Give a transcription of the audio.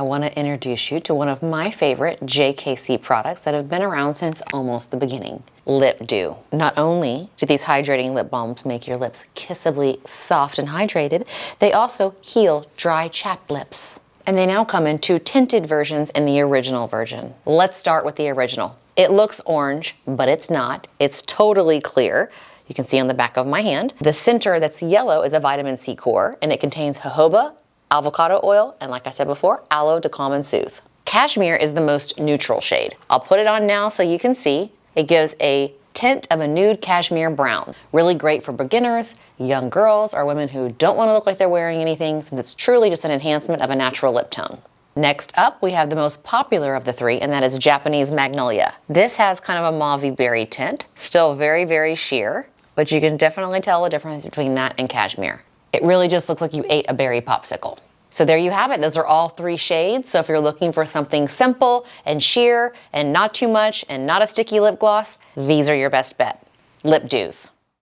I want to introduce you to one of my favorite JKC products that have been around since almost the beginning, Lip Dew. Not only do these hydrating lip balms make your lips kissably soft and hydrated, they also heal dry, chapped lips. And they now come in 2 tinted versions and the original version. Let's start with the original. It looks orange, but it's not. It's totally clear. You can see on the back of my hand. The center that's yellow is a vitamin C core, and it contains jojoba, avocado oil, and like I said before, aloe to calm and soothe. Cashmere is the most neutral shade. I'll put it on now so you can see. It gives a tint of a nude cashmere brown. Really great for beginners, young girls, or women who don't want to look like they're wearing anything, since it's truly just an enhancement of a natural lip tone. Next up, we have the most popular of the 3, and that is Japanese Magnolia. This has kind of a mauve berry tint, still very, very sheer, but you can definitely tell the difference between that and cashmere. It really just looks like you ate a berry popsicle. So there you have it. Those are all 3 shades. So if you're looking for something simple and sheer and not too much and not a sticky lip gloss, these are your best bet. Lip Dews.